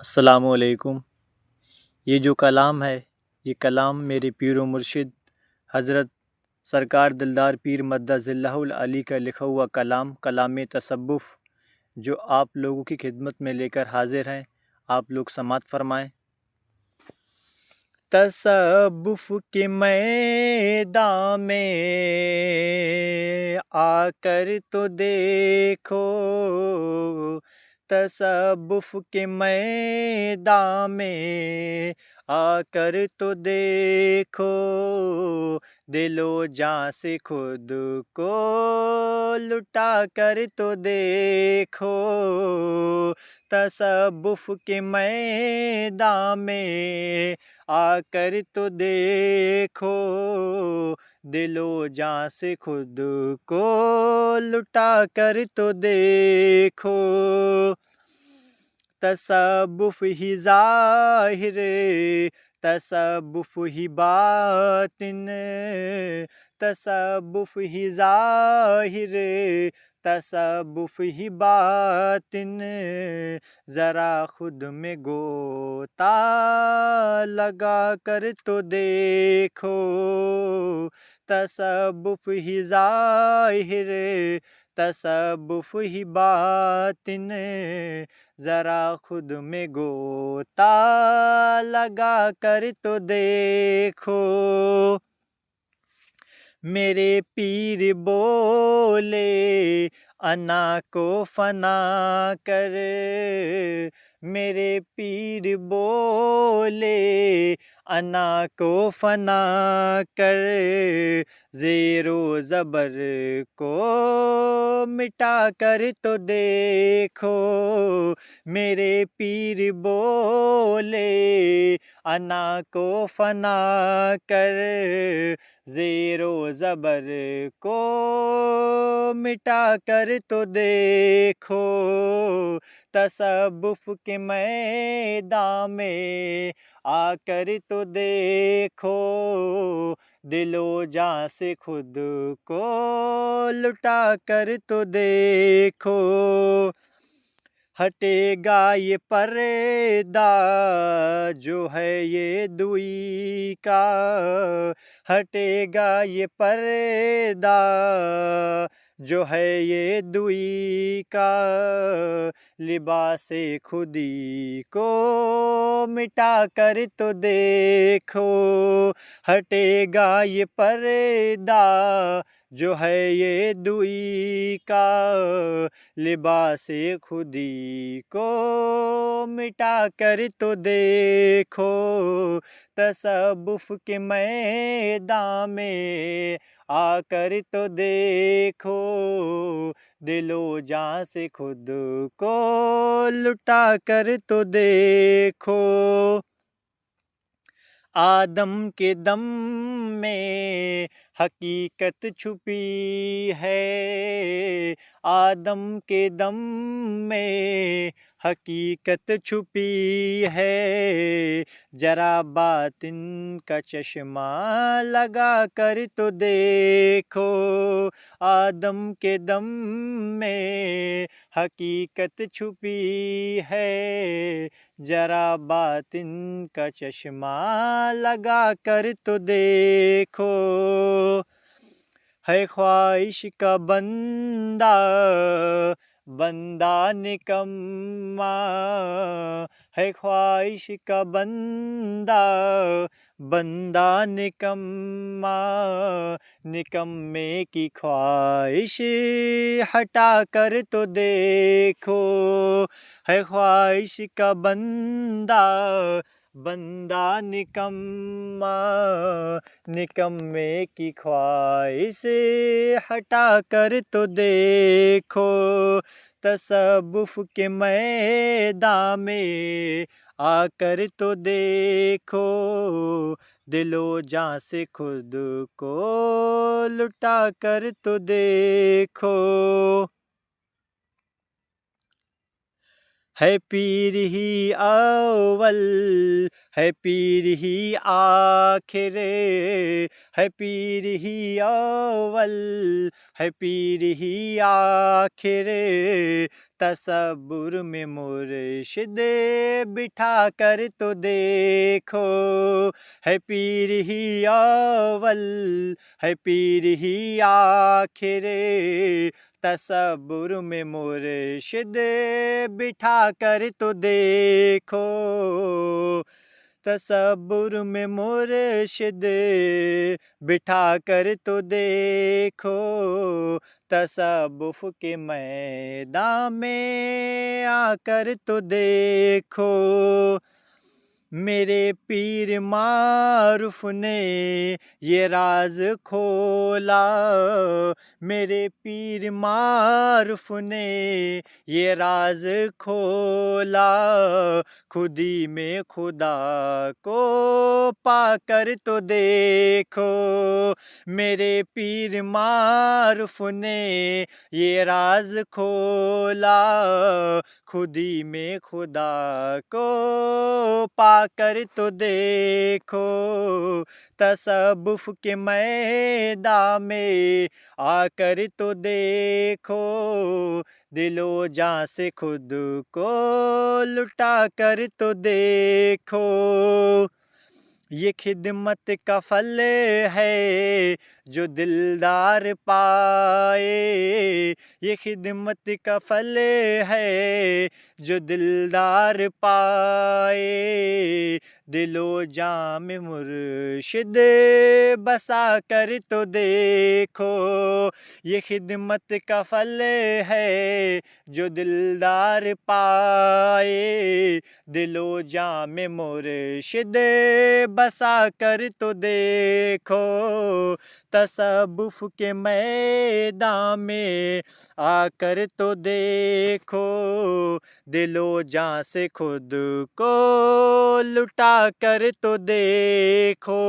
अस्सलामुअलैकुम। ये जो कलाम है, ये कलाम मेरे पीर व मुर्शिद हज़रत सरकार दिलदार पीर मद्दज़िल्लाहुल अली का लिखा हुआ कलाम कलाम तसव्वुफ़ जो आप लोगों की खिदमत में लेकर हाजिर हैं। आप लोग समाअत फरमाएं। तसव्वुफ़ के मैदान में आकर तो देखो, तसव्वुफ़ के मैदान में आकर तो देखो, दिलो जान से खुद को लुटा कर तो देखो। तसव्वुफ़ के मैदान में आकर तो देखो, दिलो जान से खुद को लुटा कर तो देखो। तसव्वुफ़ ही ज़ाहिर, तसव्वुफ़ ही बातिन, तसव्वुफ़ ही ज़ाहिर, तसव्वुफ़ ही बातिन, ज़रा खुद में गोता लगा कर तो देखो। तसव्वुफ़ ही ज़ाहिर, तसव्वुफ़ ही बातिन, ज़रा खुद में गोता लगा कर तो देखो। मेरे पीर बोले अना को फना कर, मेरे पीर बोले अना को फना कर, ज़ेरो ज़बर को मिटा कर तो देखो। मेरे पीर बोले अना को फना कर, ज़ेरो ज़बर को मिटा कर तो देखो। तसव्वुफ़ के मैदान में आकर तो देखो, दिलो जान से खुद को लुटा कर तो देखो। हटेगा ये पर्दा जो है ये दुई का, हटेगा ये पर्दा जो है ये दुई का, लिबासे खुदी को मिटा कर तो देखो। हटेगा ये पर्दा जो है ये दुई का, लिबासे खुदी को मिटा कर तो देखो। तसव्वुफ़ के मैदान में आकर तो देखो, दिलो जान से खुद को लुटा कर तो देखो। आदम के दम में हकीकत छुपी है, आदम के दम में हकीकत छुपी है, जरा बातिन का चश्मा लगा कर तो देखो। आदम के दम में हकीकत छुपी है, जरा बातिन का चश्मा लगा कर तो देखो। है ख्वाहिश का बंदा बंदा निकम्मा, है ख्वाहिश का बंदा बंदा निकम्मा, निकम्मे की ख्वाहिश हटा कर तो देखो। है ख्वाहिश का बंदा बंदा निकम्मा, निकम्मे की ख्वाहिश हटा कर तो देखो। तसव्वुफ़ के मैदान में आकर तो देखो, दिलो जान से खुद को लुटा कर तो देखो। है पीर ही अव्वल है पीर ही आखिर, है पीर ही अव्वल, है पीर ही आखिर, तसब्बुर में मुर्शिद बिठा कर तो देखो। है पीर ही अव्वल, है पीर ही आखिर, तसब्बुर में मुर्शिद बिठा कर तो देखो। तसब्बुर में मुर्शिद बिठा कर तो देखो। तसव्वुफ के मैदान में आकर तो देखो। मेरे पीर मारूफ ने ये राज खोला, मेरे पीर मारूफ ने ये राज खोला, खुदी में खुदा को पाकर तो देखो। मेरे पीर मारूफ ने ये राज खोला, खुदी में खुदा को पाकर तो देखो। तसव्वुफ के मैदान में आकर तो देखो। दिलो जान से खुद को लुटा कर तो देखो। ये खिदमत का फल है जो दिलदार पाए, ये खिदमत का फल है जो दिलदार पाए। दिलो जाम मुर्शिद बसा कर तो देखो। ये खिदमत का फल है जो दिलदार पाए। दिलो जाम मुर्शिद बसा कर तो देखो। तसव्वुफ के मैदान में आकर तो देखो। दिलो जान से खुद को लुटा कर तो देखो।